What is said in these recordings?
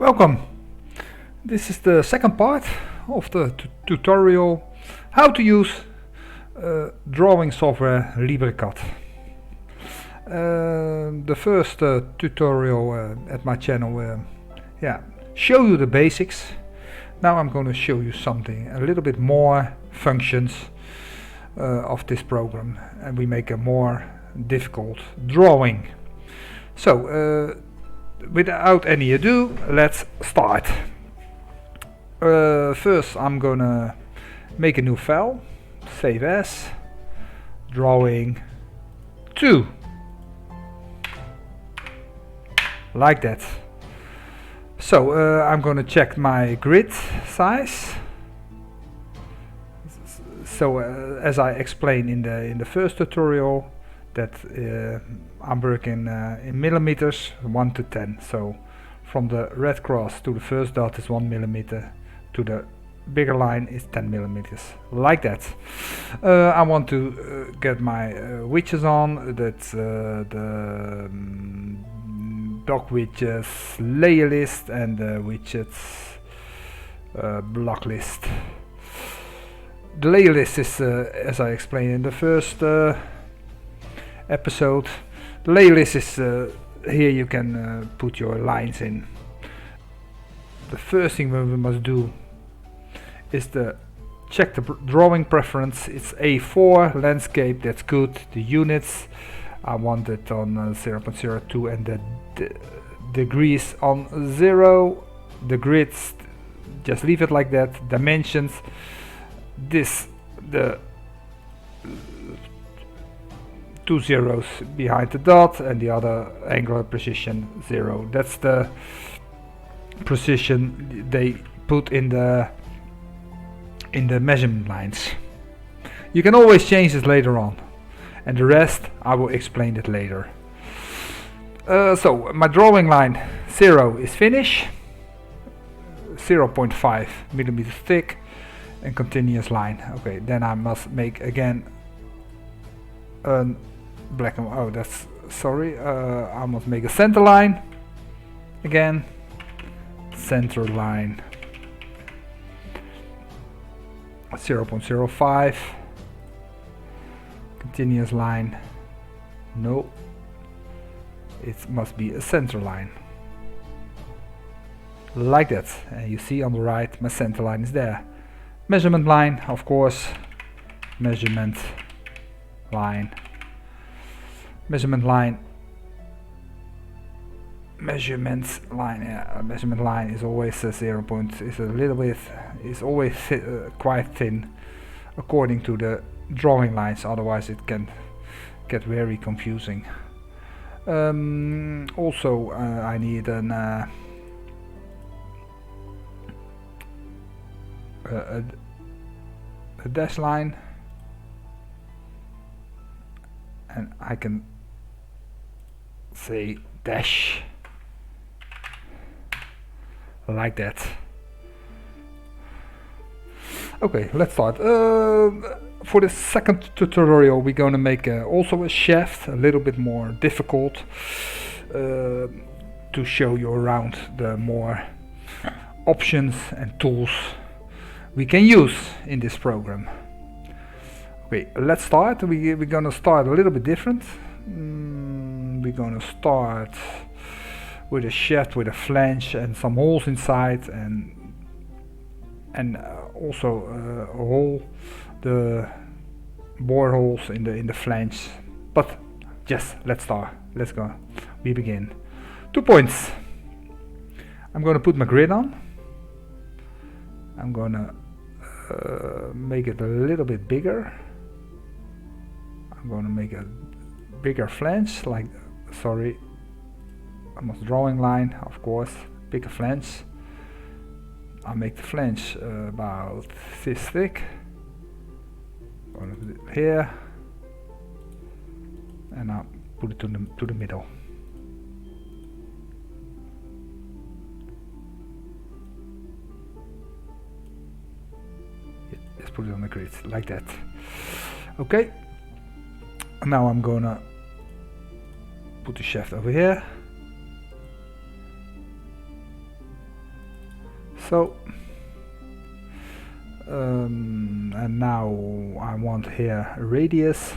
Welcome! This is the second part of the tutorial how to use drawing software Librecad. The first tutorial at my channel show you the basics. Now I'm going to show you something a little bit more functions of this program, and we make a more difficult drawing. So without any ado, let's start. First I'm gonna make a new file, save as, drawing 2, like that. So I'm gonna check my grid size. So as I explained in the first tutorial, that I'm working in millimeters, 1 to 10. So from the red cross to the first dot is 1 millimeter, to the bigger line is 10 millimeters, like that. I want to get my widgets on. That's the dock widgets layer list and the widgets block list. The layer list is as I explained in the first episode. The layer list is here you can put your lines in. The first thing we must do is check the drawing preference. It's A4 landscape, that's good. The units I want it on 0.02 and the degrees on 0. The grids, just leave it like that. Dimensions, the 2 zeros behind the dot and the other angular precision 0. That's the precision they put in the measurement lines. You can always change this later on, and the rest I will explain it later. So my drawing line 0 is finish, 0.5 millimeters thick and continuous line. Okay, then I must make again a black and oh, that's sorry. I must make a center line again. Center line 0.05. Continuous line. No, it must be a center line, like that. And you see on the right, my center line is there. Measurement line, of course. Measurement line. Measurement line. Yeah, measurement line is always 0. Is a little bit, is always quite thin, according to the drawing lines. Otherwise, it can get very confusing. Also, I need a dash line, and I can say dash like that. Okay, let's start. For the second tutorial we're going to make also a shaft, a little bit more difficult, to show you around the more options and tools we can use in this program. Okay, let's start. We're going to start a little bit different. We're going to start with a shaft with a flange and some holes inside, and also a hole, the bore holes in the flange. But yes, let's start. Let's go. We begin. 2 points. I'm going to put my grid on. I'm going to make it a little bit bigger. I'm going to make a bigger flange, like, sorry, almost drawing line, of course, bigger flange. I'll make the flange about this thick. Going to put it here, and I'll put it to the middle. Let's put it on the grid like that. Okay. Now I'm gonna put the shaft over here. So and now I want here a radius,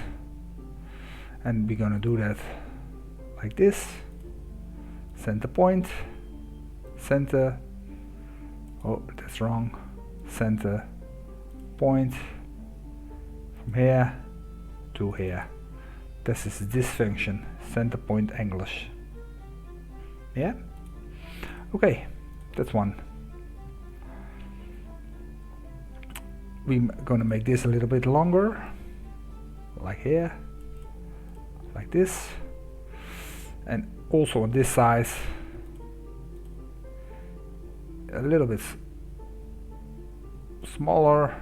and we're gonna do that like this. Center point, center, oh that's wrong, center point from here to here. This is this function, center point English. Yeah? Okay, that's one. We're gonna make this a little bit longer, like here, like this, and also on this size a little bit smaller,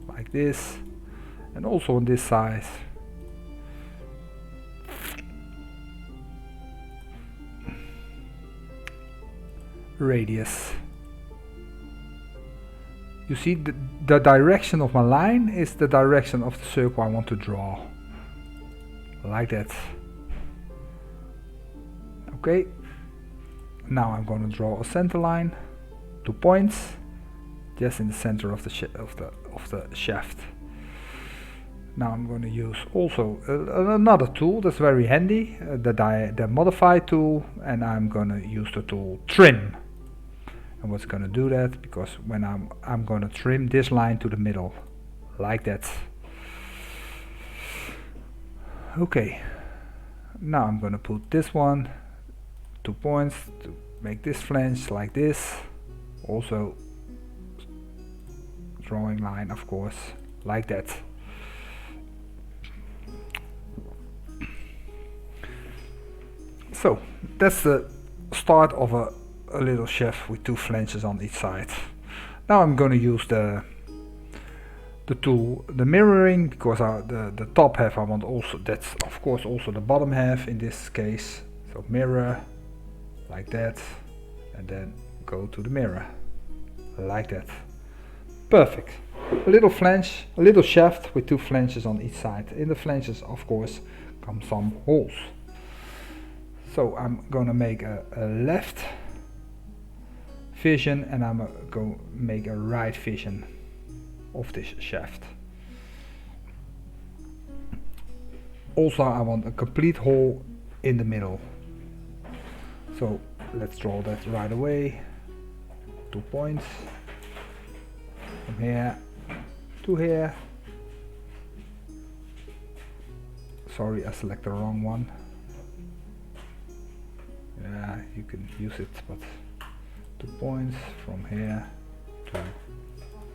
like this, and also on this size radius. You see, the direction of my line is the direction of the circle I want to draw. Like that. Okay. Now I'm going to draw a center line, 2 points, just in the center of the shaft. Now I'm going to use also another tool that's very handy, the modify tool, and I'm going to use the tool trim. And what's going to do that, because when I'm going to trim this line to the middle, like that. Okay, now I'm going to put this one, 2 points, to make this flange like this. Also drawing line, of course, like that. So that's the start of a little shaft with 2 flanges on each side. Now I'm going to use the tool, the mirroring, because the top half I want also, that's of course also the bottom half in this case. So mirror, like that, and then go to the mirror, like that. Perfect. A little flange, a little shaft with 2 flanges on each side. In the flanges, of course, come some holes. So I'm going to make a left vision, and I'm going to make a right vision of this shaft. Also I want a complete hole in the middle. So let's draw that right away. 2 points from here to here. Sorry, I select the wrong one. Yeah, you can use it, but 2 points from here to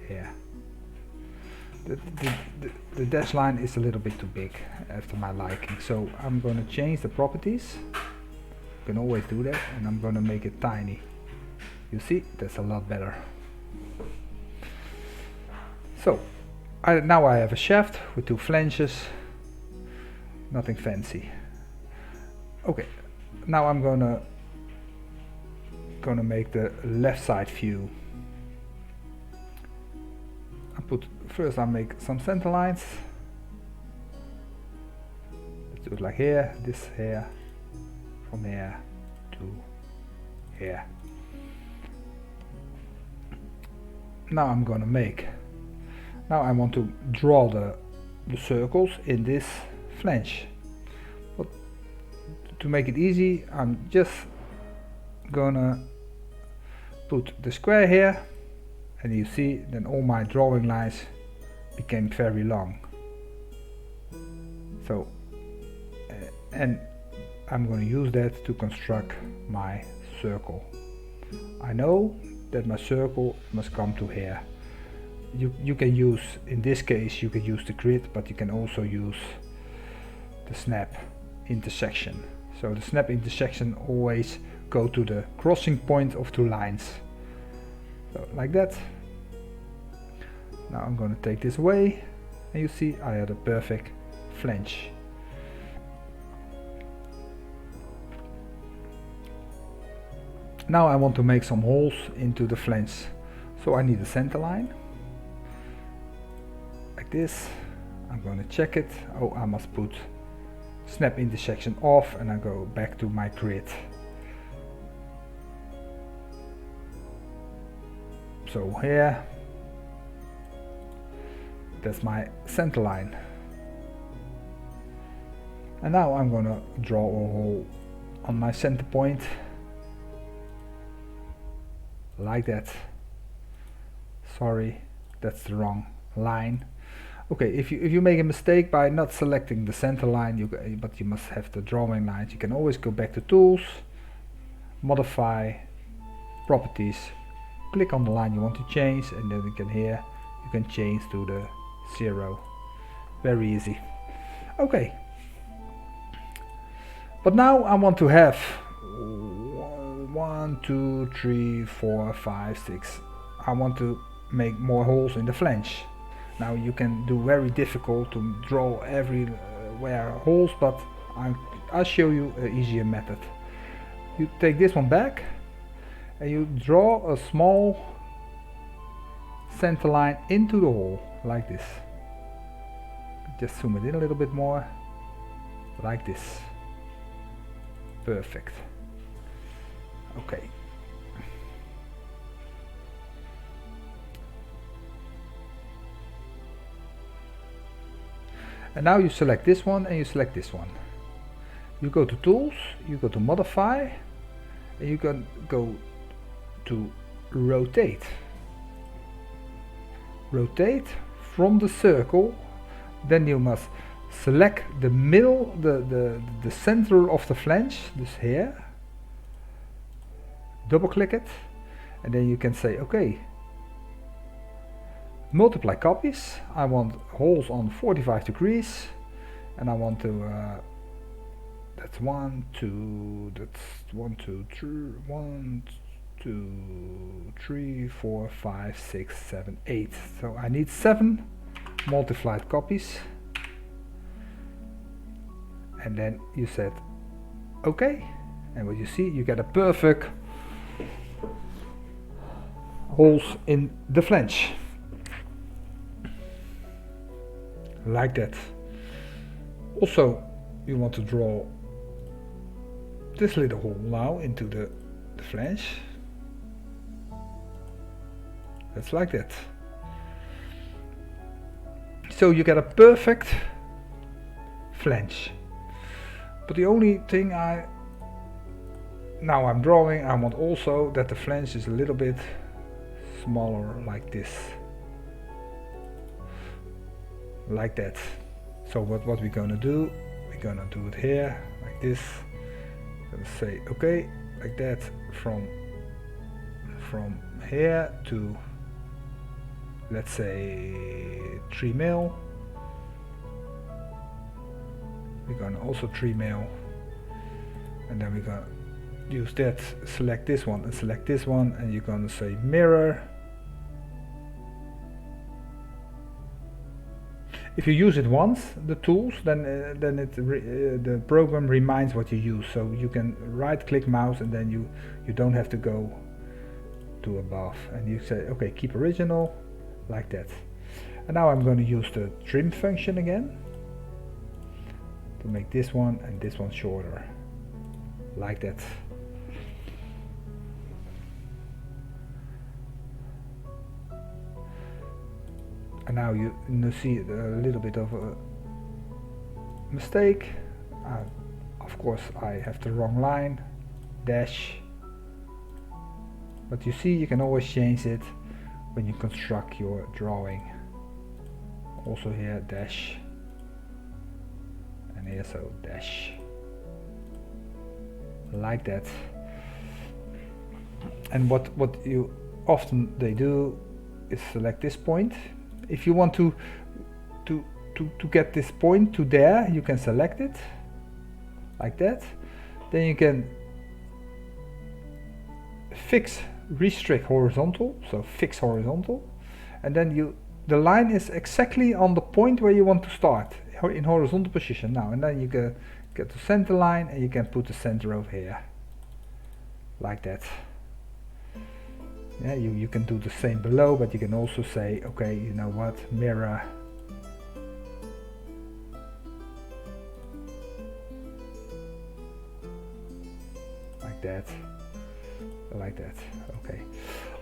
here. The dash line is a little bit too big after my liking, so I'm going to change the properties. You can always do that, and I'm going to make it tiny. You see, that's a lot better. So now I have a shaft with 2 flanges, nothing fancy. Okay, now I'm gonna make the left side view. First I make some center lines. Let's do it like here, this here, from here to here. Now I want to draw the circles in this flange. But to make it easy, I'm just gonna put the square here, and you see then all my drawing lines became very long. So and I'm going to use that to construct my circle. I know that my circle must come to here. You can use, in this case you can use the grid, but you can also use the snap intersection. So the snap intersection always go to the crossing point of 2 lines. So like that. Now I'm going to take this away, and you see I had a perfect flange. Now I want to make some holes into the flange, so I need a center line like this. I'm going to check it. Oh, I must put snap intersection off, and I go back to my grid. So here, that's my center line. And now I'm gonna draw a hole on my center point, like that. Sorry, that's the wrong line. Okay, if you make a mistake by not selecting the center line, but you must have the drawing lines, you can always go back to Tools, Modify, Properties, click on the line you want to change, and then you can change to the 0. Very easy. Okay. But now I want to have 1, 2, 3, 4, 5, 6. I want to make more holes in the flange. Now you can do very difficult to draw everywhere holes, but I'll show you an easier method. You take this one back and you draw a small center line into the hole, like this. Just zoom it in a little bit more, like this. Perfect. Okay. And now you select this one and you select this one. You go to Tools, you go to Modify, and you can go to Rotate. Rotate from the circle, then you must select the middle, the center of the flange, this here. Double click it, and then you can say, okay, multiply copies. I want holes on 45 degrees, and I want to that's 1, 2, that's 1, 2, 3, 1, 2, 3, 4, 5, 6, 7, 8. So I need 7 multiplied copies, and then you said okay, and what you see, you get a perfect holes in the flange, like that. Also, you want to draw this little hole now into the flange. That's like that. So you get a perfect flange. But the only thing now I'm drawing, I want also that the flange is a little bit smaller, like this, like that. So what we're gonna do, we're gonna do it here, like this. Gonna say okay, like that, from here to, let's say, 3 mil. We're gonna also 3 mil, and then we're gonna use that, select this one and select this one, and you're gonna say mirror. If you use it once, the tools, then the program reminds what you use. So you can right click mouse, and then you don't have to go to above, and you say okay, keep original, like that. And now I'm going to use the trim function again to make this one and this one shorter, like that. And now you see a little bit of a mistake. Of course I have the wrong line, dash. But you see, you can always change it when you construct your drawing. Also here dash, and here so dash, like that. And what you often they do is select this point. If you want to get this point to there, you can select it like that. Then you can restrict horizontal, so fix horizontal, and then the line is exactly on the point where you want to start in horizontal position now. And then you get the center line, and you can put the center over here, like that. Yeah, you can do the same below, but you can also say, okay, you know what, mirror. Like that. like that. Okay.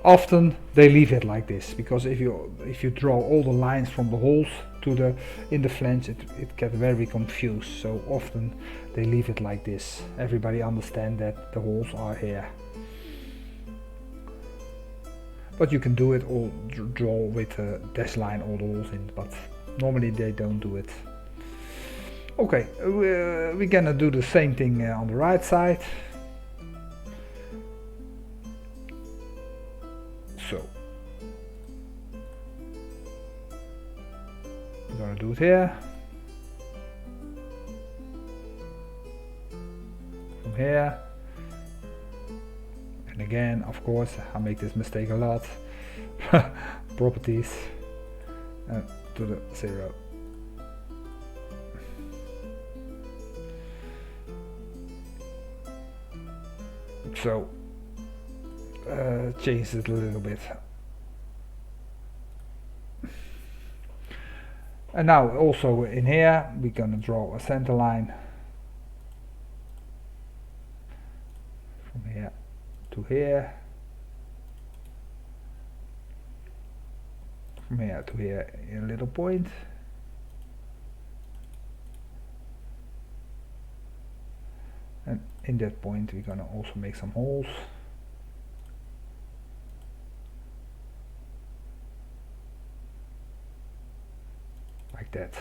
Often they leave it like this because if you draw all the lines from the holes to the in the flange, it gets very confused. So often they leave it like this. Everybody understand that the holes are here. But you can do it or draw with a dash line all the holes in, but normally they don't do it. Okay, we're gonna do the same thing on the right side. So we're gonna do it here, from here, and again, of course, I make this mistake a lot. Properties to the 0. So change it a little bit. And now also in here we're gonna draw a center line from here to here, from here to here in a little point, and in that point we're gonna also make some holes. Like that.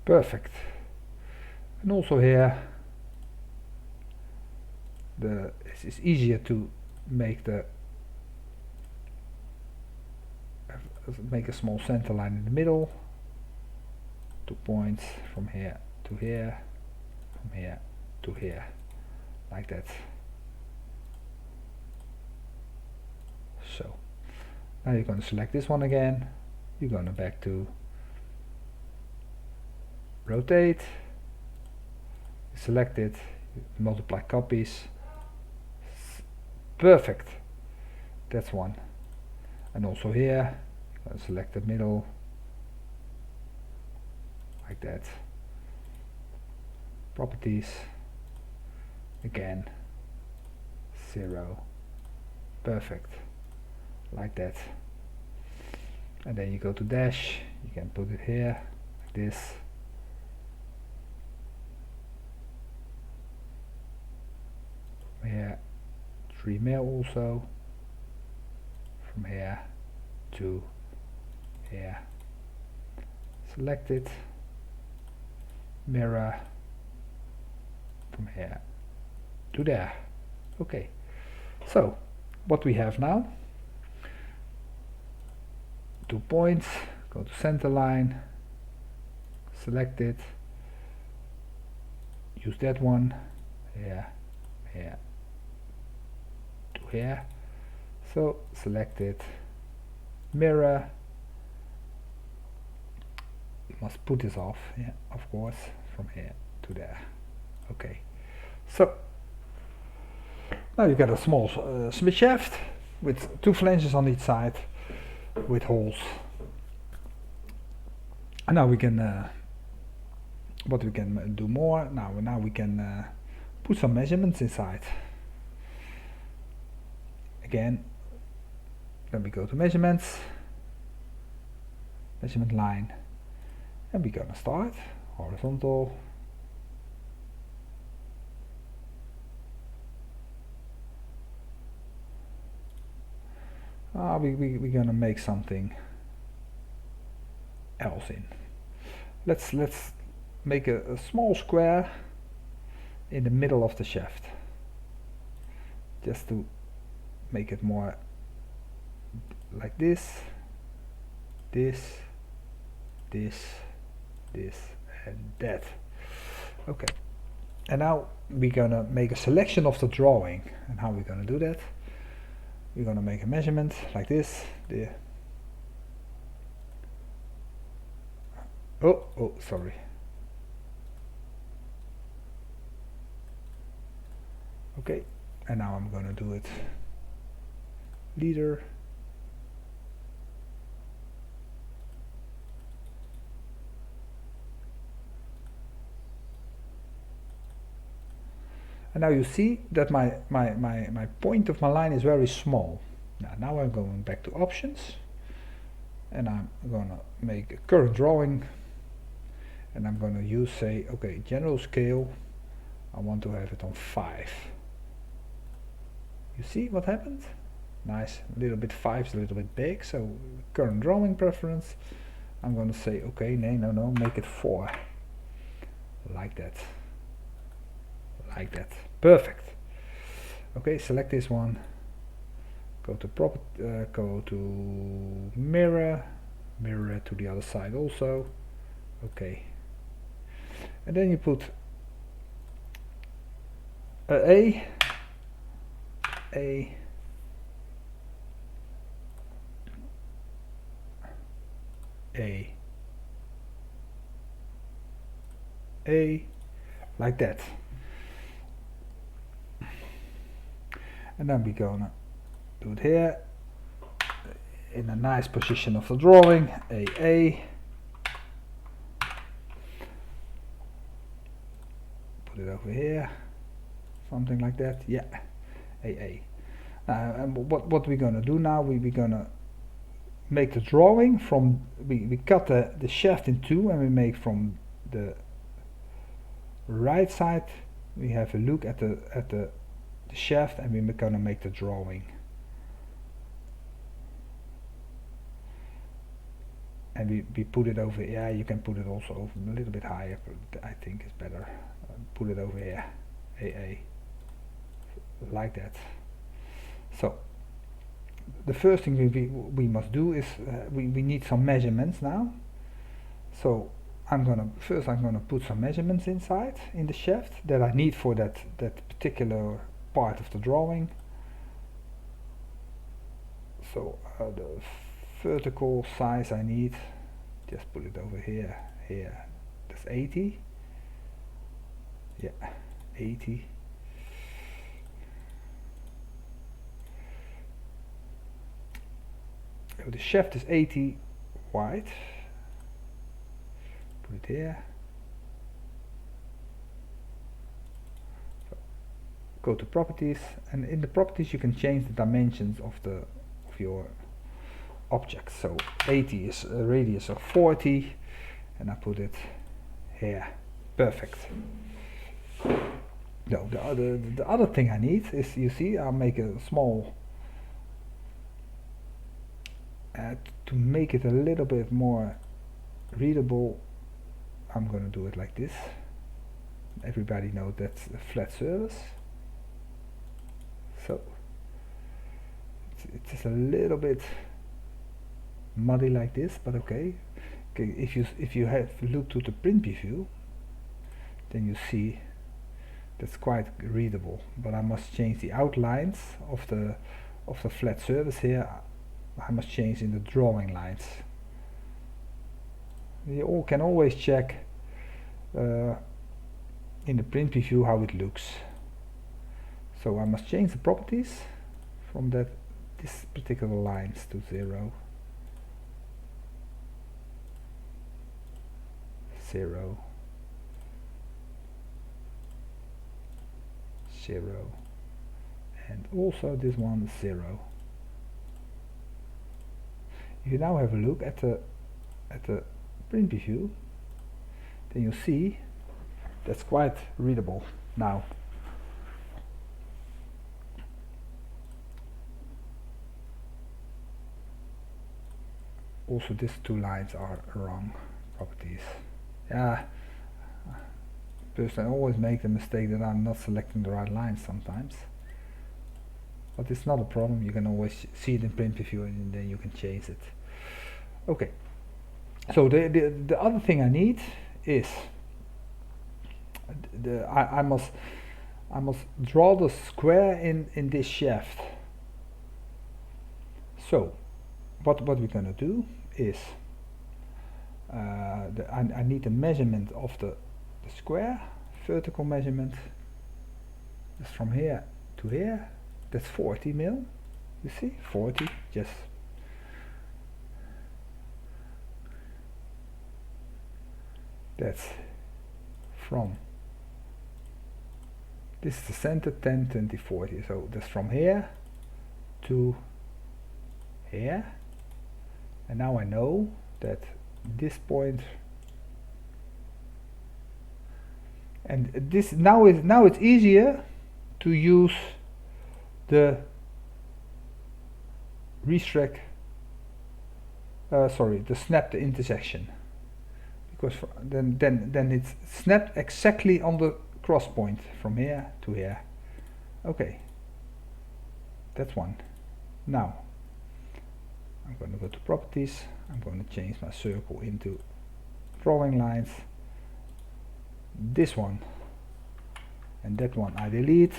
Perfect. And also here it's easier to make make a small center line in the middle, 2 points from here to here, from here to here, like that. So now you're going to select this one again, you're going to back to rotate, select it, multiply copies. Perfect, that's one. And also here select the middle, like that. Properties, again 0. Perfect, like that. And then you go to dash, you can put it here like this. Here 3 mil also, from here to here. Select it, mirror from here to there. Okay, so what we have now, 2 points, go to center line, select it, use that one, here, here, to here. So select it, mirror, you must put this off, yeah, of course, from here to there. Okay, so now you get a small Smith shaft with 2 flanges on each side with holes. And now we can what we can do more, now we can put some measurements inside. Again, then we go to measurements, measurement line, and we're gonna start horizontal, we're gonna make something else in. Let's make a small square in the middle of the shaft, just to make it more like this, this, this, this, and that. Okay, and now we're gonna make a selection of the drawing. And how we're gonna do that? We're gonna make a measurement like this. Oh, sorry. Okay, and now I'm gonna do it leader, And now you see that my point of my line is very small. Now I'm going back to options, and I'm going to make a current drawing, and I'm going to use, say, okay, general scale, I want to have it on 5. You see what happened? Nice, a little bit 5 is a little bit big, so current drawing preference, I'm going to say, okay, no, make it 4. Like that. Like that. Perfect. Okay, select this one. Go to go to mirror it to the other side also. Okay. And then you put A, A, A, A, like that. And then we're gonna do it here in a nice position of the drawing. A, put it over here, something like that. Yeah, A. And what we're gonna do now? We're gonna make the drawing from, we cut the shaft in 2, and we make from the right side, we have a look at the shaft, and we're gonna make the drawing. And we put it over, yeah, you can put it also over a little bit higher, but I think it's better. Put it over here, A, like that. So the first thing we must do is we need some measurements now. So I'm gonna put some measurements inside in the shaft that I need for that particular part of the drawing. So the vertical size I need, just put it over here, that's 80. Yeah, 80. So the shaft is 80 wide. Put it here. So go to properties, and in the properties you can change the dimensions of your object. So 80 is a radius of 40, and I put it here. Perfect. No, the other thing I need is, you see, I'll make a small to make it a little bit more readable. I'm gonna do it like this. Everybody knows that's a flat surface, so it's just a little bit muddy like this, but okay. If you have looked to the print preview, then you see that's quite readable. But I must change the outlines of the flat surface here. I must change in the drawing lines. You can always check in the print preview how it looks. So I must change the properties from this particular lines to 0. 0, 0, and also this one 0. If you now have a look at the print preview, then you see that's quite readable now. Also, these 2 lines are wrong properties. Yeah, personally I always make the mistake that I'm not selecting the right lines sometimes. But it's not a problem, you can always see it in print preview, and then you can change it. Okay, so the other thing I need is I must draw the square in this shaft. So what we're gonna do is I need the measurement of the square, vertical measurement. That's from here to here. That's 40 mil. You see, 40. Just that's from This is the center, 10, 20, 40. So that's from here to here. And now I know that this point, and this now it's easier to use the restrict the snap the intersection, because then it's snapped exactly on the cross point from here to here. Okay, that's one. Now I'm going to go to properties. I'm going to change my circle into drawing lines. This one and that one I delete,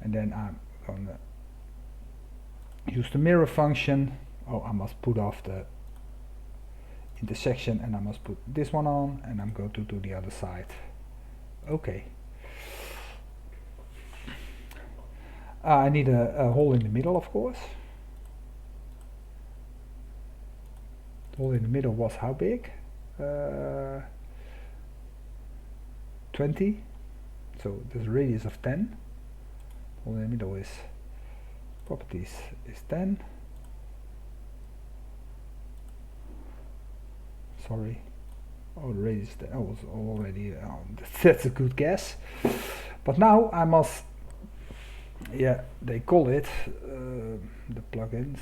and then I'm going to use the mirror function. Oh, I must put off the intersection, and I must put this one on, and I'm going to do the other side. Okay. I need a hole in the middle, of course. The hole in the middle was how big? 20. So there's a radius of 10. Hole in the middle is properties is 10. Sorry. Oh, the radius I was already. That's a good guess. But now I must. Yeah, they call it the plugins.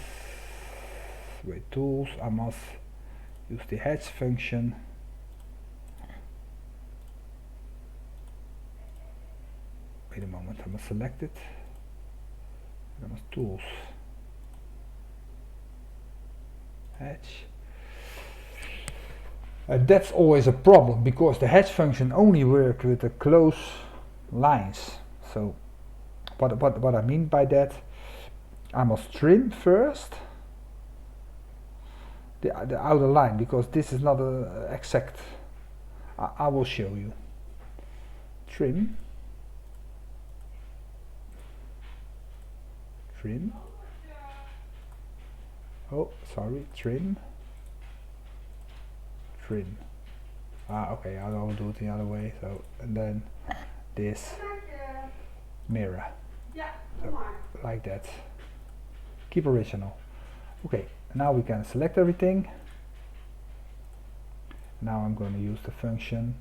Wait, tools. I must use the hatch function. Wait a moment. I must select it. I must tools. Hatch. That's always a problem, because the hatch function only works with the close lines. So what I mean by that, I must trim first the outer line, because this is not a exact. I will show you. Trim. Oh, sorry, trim. Okay, I will do it the other way. So, and then this mirror, so, like that. Keep original. Okay, now we can select everything. Now I'm going to use the function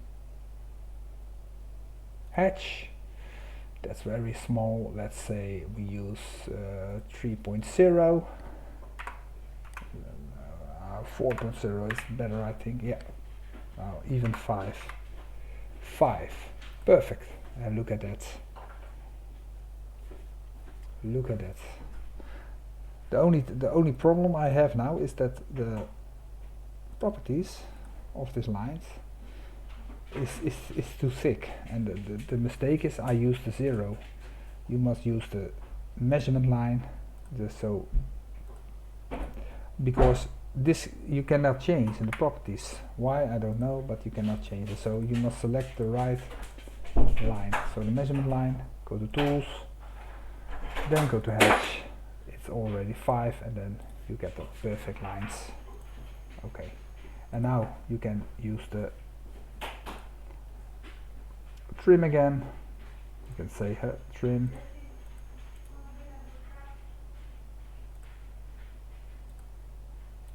hatch. That's very small. Let's say we use 3.0. 4.0 is better, I think. Yeah. Even 5. Perfect. And look at that. Look at that. The only problem I have now is that the properties of these lines is too thick, and the mistake is I use the 0. You must use the measurement line. So because this you cannot change in the properties. Why, I don't know, but you cannot change it. So you must select the right line. So the measurement line, go to tools, then go to hatch. It's already 5, and then you get the perfect lines. Okay, and now you can use the trim again. You can say trim.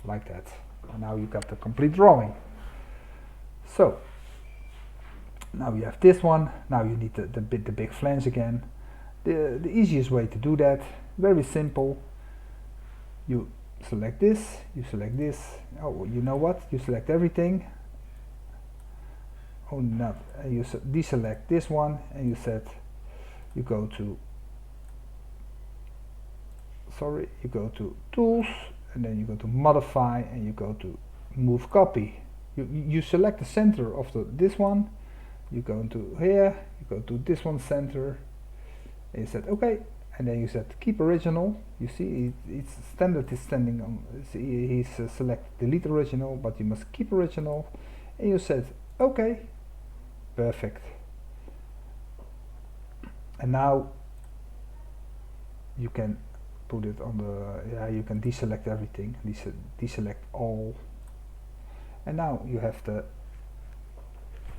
Like that, and now you got the complete drawing. So now you have this one. Now you need the big flange again. The easiest way to do that, very simple. You select this, you select this. Oh, you know what? You select everything. Oh, not. You deselect this one, and you set. You go to. Sorry, you go to tools. And then you go to modify, and you go to move copy. You select the center of this one. You go into here. You go to this one center. And you said okay, and then you said keep original. You see, it's standard is standing on. See, he's select delete original, but you must keep original. And you said okay, perfect. And now you can put it on the, you can deselect everything, deselect all, and now you have the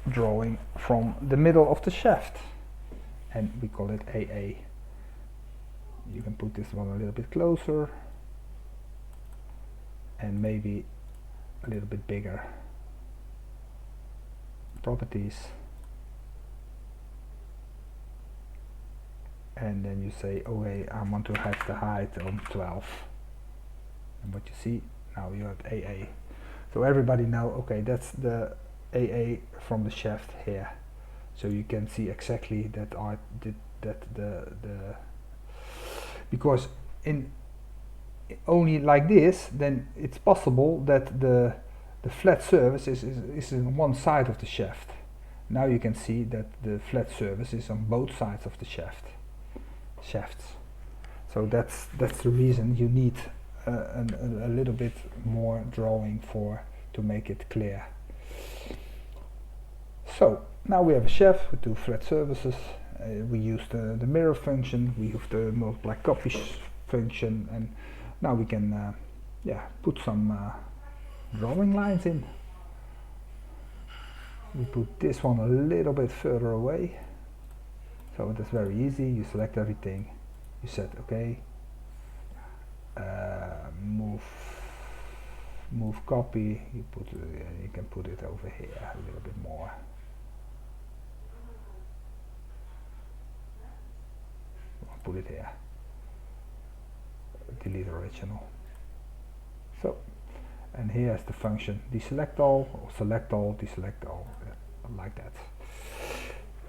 drawing from the middle of the shaft, and we call it AA. You can put this one a little bit closer and maybe a little bit bigger. Properties, and then you say, okay, I want to have the height on 12, and what you see now, you have AA. So everybody know, okay, that's the AA from the shaft here. So you can see exactly that the because in only like this, then it's possible that the flat surface is on one side of the shaft. Now you can see that the flat surface is on both sides of the shafts. So that's the reason you need a little bit more drawing to make it clear. So now we have a shaft with two flat surfaces. We use the mirror function, we use the multiply copies function, and now we can put some drawing lines in. We put this one a little bit further away, so that's very easy. You select everything, you set OK, move copy, you can put it over here a little bit more. Put it here, delete original. So, and here's the function deselect all, or select all, deselect all, like that.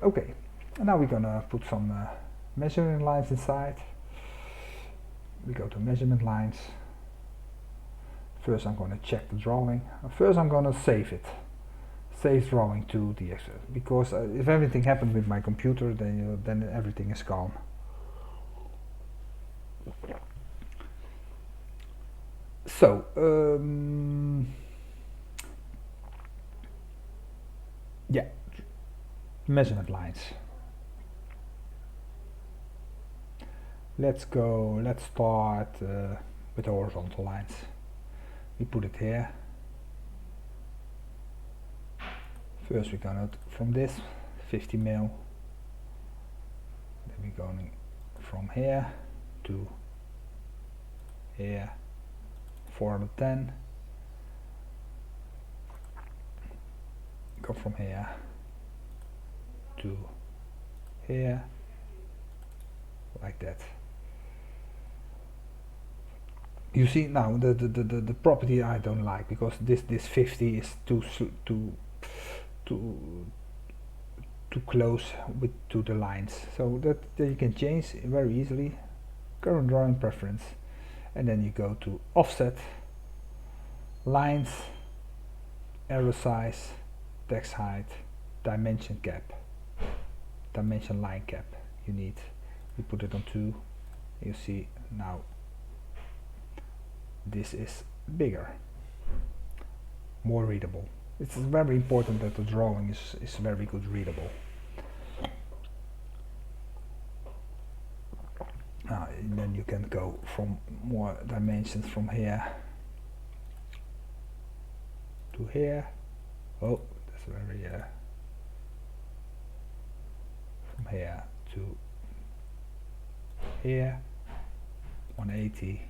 Okay, and now we're gonna put some measuring lines inside. We go to measurement lines. First I'm gonna check the drawing. First I'm gonna save it. Save drawing to the Excel, because if everything happened with my computer, then everything is gone. So, measurement lines. Let's start with the horizontal lines. We put it here. First we're gonna, from this, 50 mil. Then we're going from here to here, 410. Go from here to here, like that. You see now the property I don't like, because this 50 is too close to the lines. So that you can change very easily. Current drawing preference, and then you go to offset, lines, arrow size, text height, dimension cap, dimension line cap. You put it on 2. You see now this is bigger, more readable. It's very important that the drawing is very good readable. And then you can go from more dimensions from here to here. Oh, that's very from here to here, 180,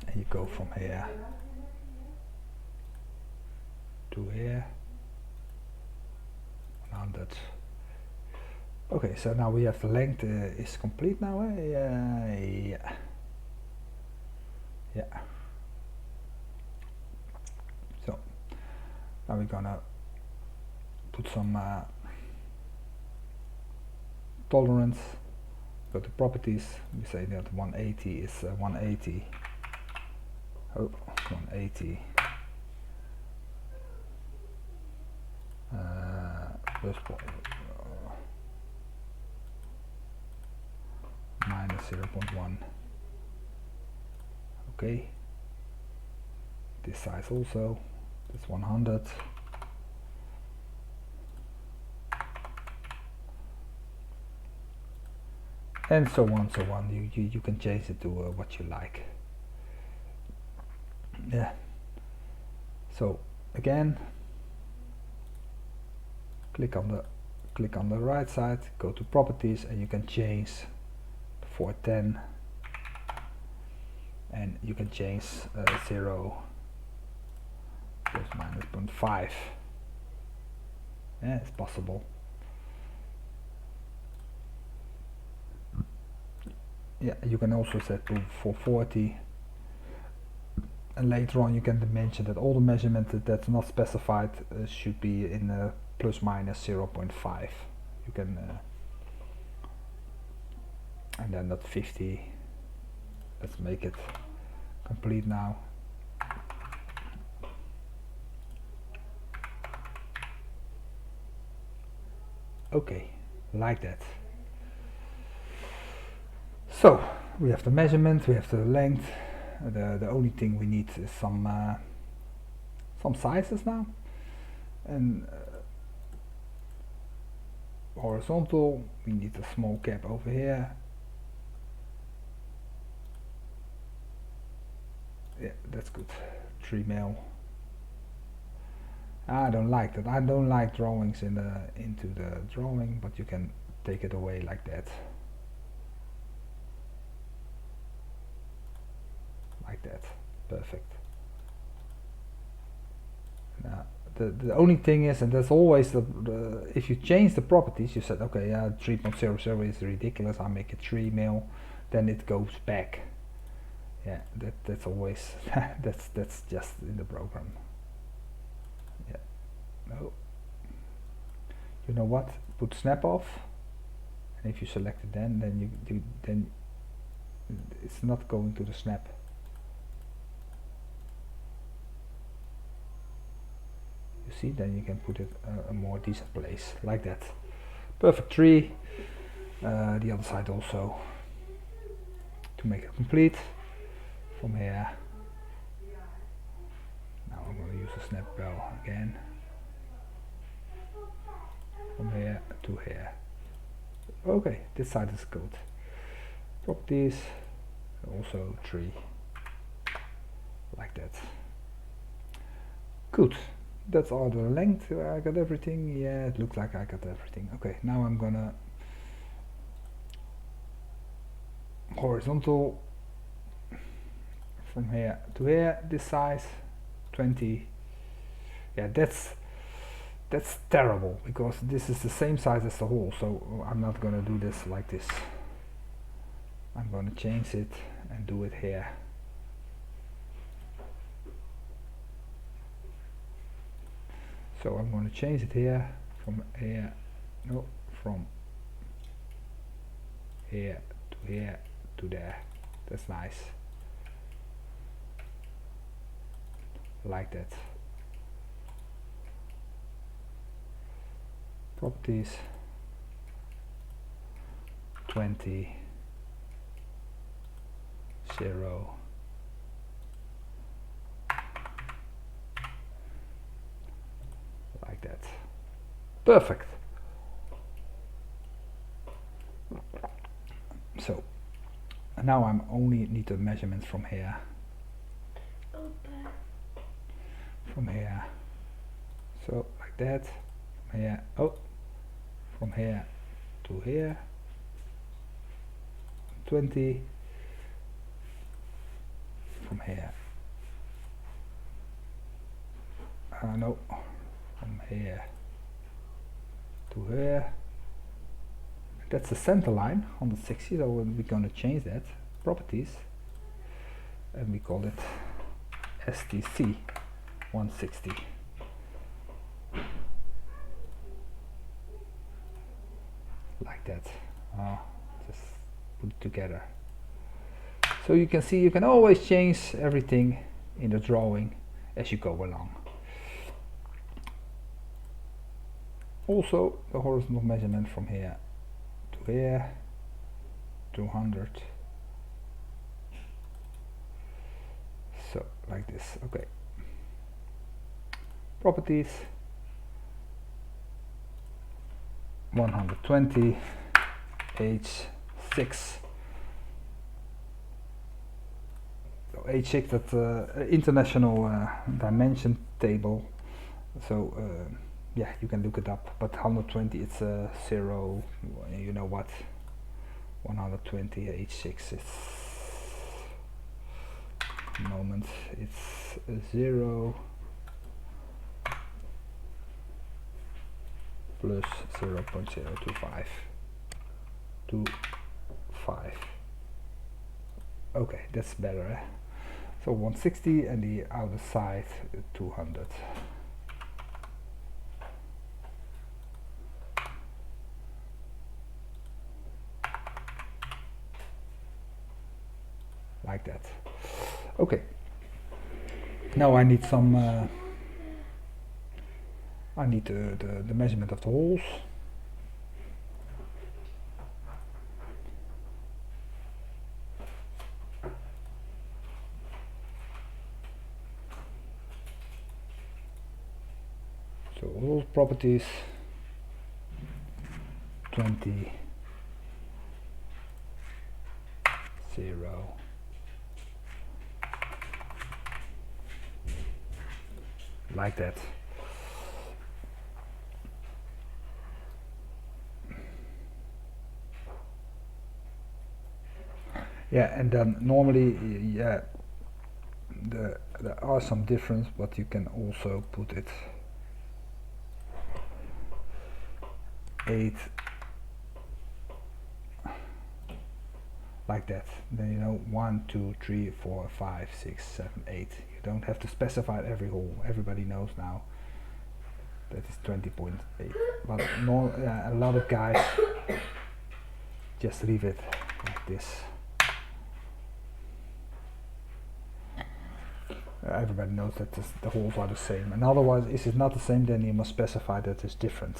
and you go from here to here, 100. Okay, so now we have the length is complete now. Yeah. So now we're gonna put some tolerance. Go to properties. We say that 180 is 180. Oh, 180. Plus minus 0.1. Okay. This size also. That's 100. And so on, so on. You can change it to what you like. Yeah. So again, click on the right side, go to properties, and you can change 410, and you can change 0 plus minus 0.5. Yeah, it's possible. Yeah, you can also set to 440, and later on you can dimension that all the measurements that's not specified should be in plus minus 0.5. You can and then not 50. Let's make it complete now. Okay, like that. So we have the measurement, we have the length. The only thing we need is some sizes now, and horizontal. We need a small cap over here. Yeah, that's good. 3 mil. I don't like that. I don't like drawings into the drawing, but you can take it away like that. Like that. Perfect. Now the only thing is, and that's always if you change the properties, you said okay, 3.00 is ridiculous, I make it 3 mil, then it goes back. Yeah, that's always that's just in the program. Yeah. No. You know what? Put snap off, and if you select it, then it's not going to the snap. You see, then you can put it a more decent place like that. Perfect tree. The other side also, to make it complete. From here. Now I'm going to use a snap bell again. From here to here. Okay, this side is good. Properties, also tree, like that. Good. That's all the length. I got everything. Yeah, it looks like I got everything. Okay, now I'm gonna horizontal from here to here. This size 20. Yeah, that's terrible, because this is the same size as the hole, so I'm not gonna do this like this. I'm gonna change it and do it here. So I'm going to change it here, from here, no, from here to there. That's nice. Like that. Properties, 20, 0. Like that. Perfect. So now I'm only need the measurements from here. From here. So like that. From here. Oh. From here to here. 20. From here. No. From here to here. That's the center line, 160, so we're going to change that. Properties, and we call it STC 160. Like that. Just put it together. So you can see you can always change everything in the drawing as you go along. Also the horizontal measurement from here to here, 200. So like this. Okay. Properties, 120, H6. So H6, that's international dimension table. So yeah, you can look it up, but 120 it's a 0, you know what, 120 h6, it's moment, it's a 0 plus 0.025 25. Okay, that's better, eh? So 160 and the outer side 200. Like that. Okay. Now I need some. I need the measurement of the holes. So hole properties 20 0 like that. Yeah, and then normally, yeah, there are some difference, but you can also put it 8 like that. Then you know 1, 2, 3, 4, 5, 6, 7, 8. You don't have to specify every hole. Everybody knows now that is 20.8. But no, a lot of guys just leave it like this. Everybody knows that the holes are the same, and otherwise, if it's not the same, then you must specify that it's different.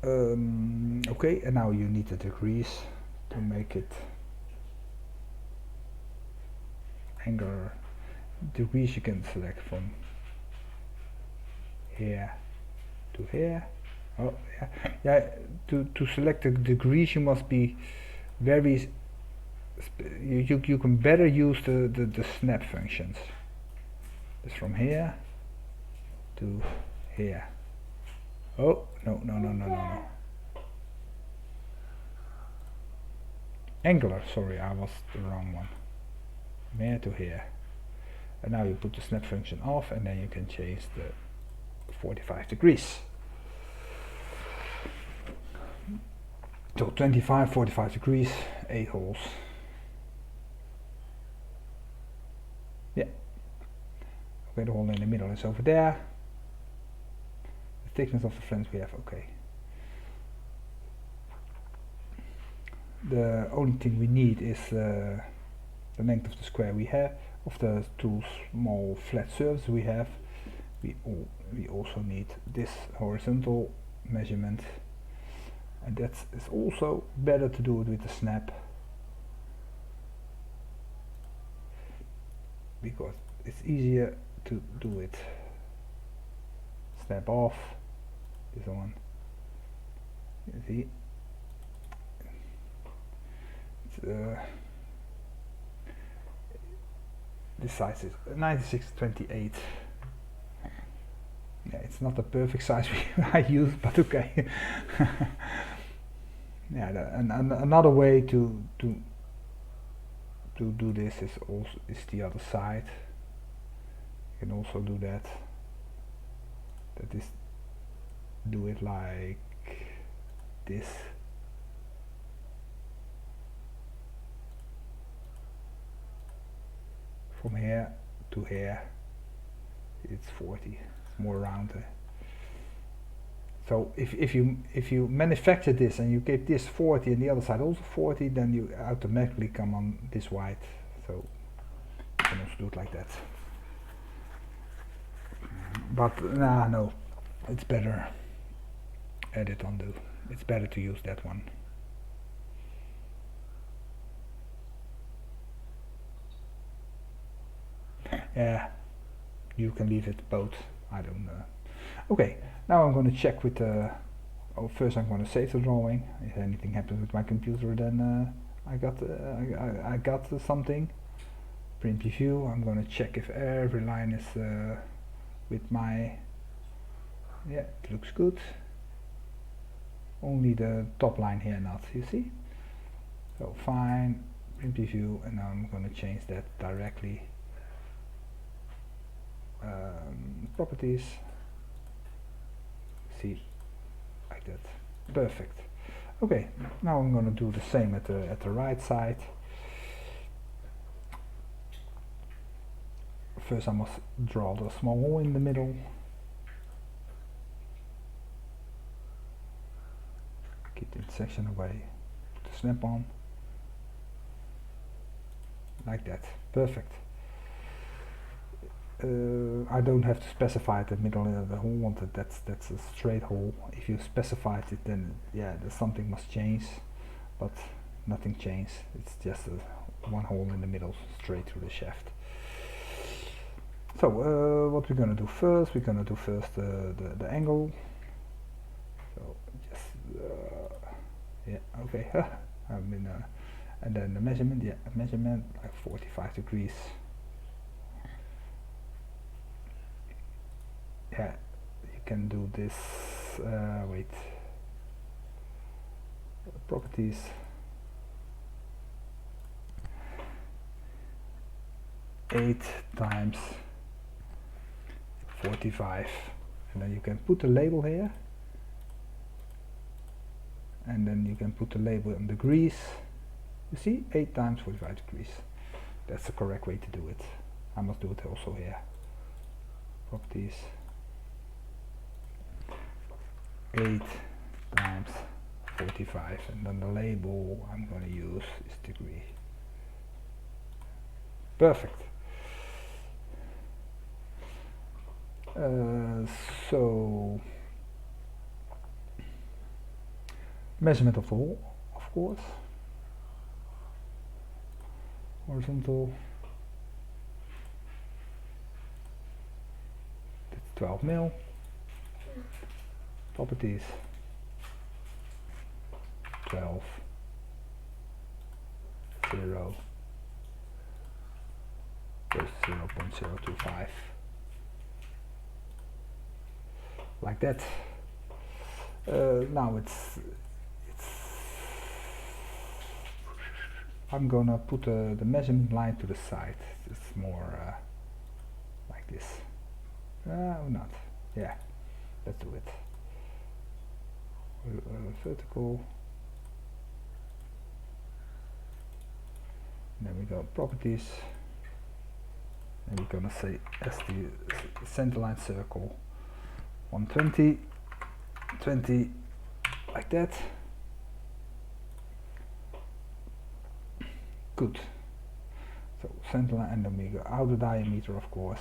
Okay, and now you need the degrees to make it angular. Degrees you can select from here to here. Oh yeah, yeah. To select the degrees, you must be very. You can better use the snap functions. It's from here to here. Oh no. Angular, sorry, I was the wrong one. From here to here. And now you put the snap function off, and then you can change the 45 degrees. So 25, 45 degrees, 8 holes. Yeah. Okay, the hole in the middle is over there. The thickness of the flange we have, okay. The only thing we need is the length of the square we have, of the two small flat surfaces we have. We also need this horizontal measurement, and that is also better to do it with the snap, because it's easier to do it. Snap off this one. You see, this size is 96/28. Yeah, it's not the perfect size I use, but okay. Yeah, and another way to do this is the other side. You can also do that. That is, do it like this. From here to here, it's 40. It's more round. So if you manufacture this and you give this 40 and the other side also 40, then you automatically come on this wide. So you can also do it like that. But no, it's better. Edit undo. It's better to use that one. Yeah, you can leave it both. I don't know. Okay, now I'm going to check with the. Oh, first I'm going to save the drawing. If anything happens with my computer, then I got something. Print preview. I'm going to check if every line is with my Yeah, it looks good. Only the top line here not, you see? So fine, preview, and now I'm going to change that directly. Properties, see, like that. Perfect. Okay, now I'm going to do the same at the right side. First I must draw the small hole in the middle. Keep the intersection away. Put the snap on. Like that. Perfect. I don't have to specify the middle of the hole wanted. That's a straight hole. If you specify it, then yeah, something must change. But nothing changed. It's just one hole in the middle, straight through the shaft. So what we're gonna do first? We're gonna do first the angle. So just yeah, okay. I mean, and then the measurement. Yeah, measurement like 45 degrees. Yeah, you can do this. Wait. Properties. Eight times 45, and then you can put the label here, and then you can put the label on degrees. You see, 8 times 45 degrees. That's the correct way to do it. I must do it also here. Properties. 8 times 45, and then the label I'm going to use is degree. Perfect. So measurement of the hole, of course. Horizontal. That's 12 mil. Properties. 12. 0. There's 0.025. Like that. Now it's I'm gonna put the measurement line to the side. It's more like this. Or not. Yeah, let's do it. Vertical. And then we go properties. And we're gonna say as the center line circle 120, 20, like that. Good. So center line, and then we go outer diameter, of course.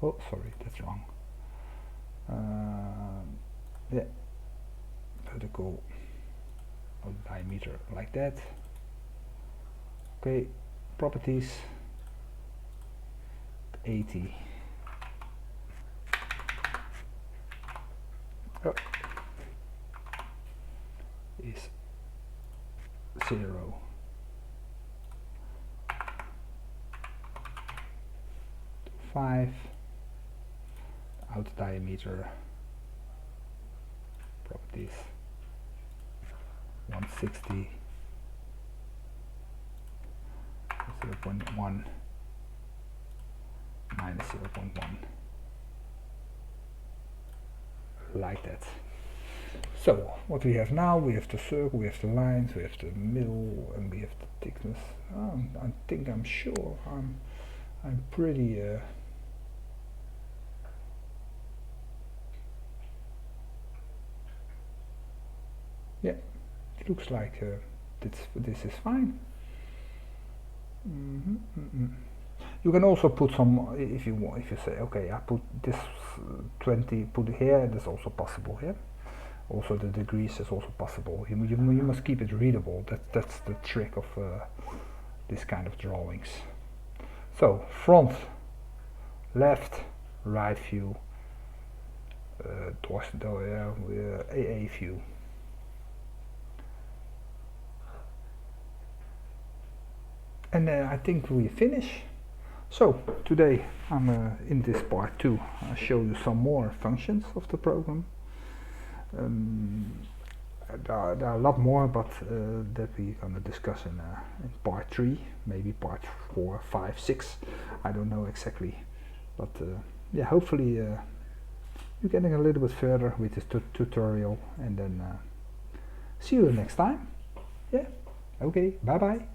Oh, sorry, that's wrong. Yeah, vertical outer diameter, like that. Okay, properties 80. Oh. Is 0. To 5. Outer diameter. Properties 160. 0.1 minus 0.1, like that. So what we have now, we have the circle, we have the lines, we have the middle, and we have the thickness. I think I'm sure I'm pretty yeah, it looks like this is fine. You can also put some, if you want, if you say, okay, I put this 20, put it here. That's also possible here. Also the degrees is also possible. You must keep it readable. That's the trick of this kind of drawings. So front, left, right view, AA view. And I think we finish. So today I'm in this part 2. I'll show you some more functions of the program. There are a lot more, but that we're gonna discuss in part 3, maybe part 4, 5, 6. I don't know exactly, but yeah, hopefully you're getting a little bit further with this tutorial, and then see you next time. Yeah. Okay. Bye bye.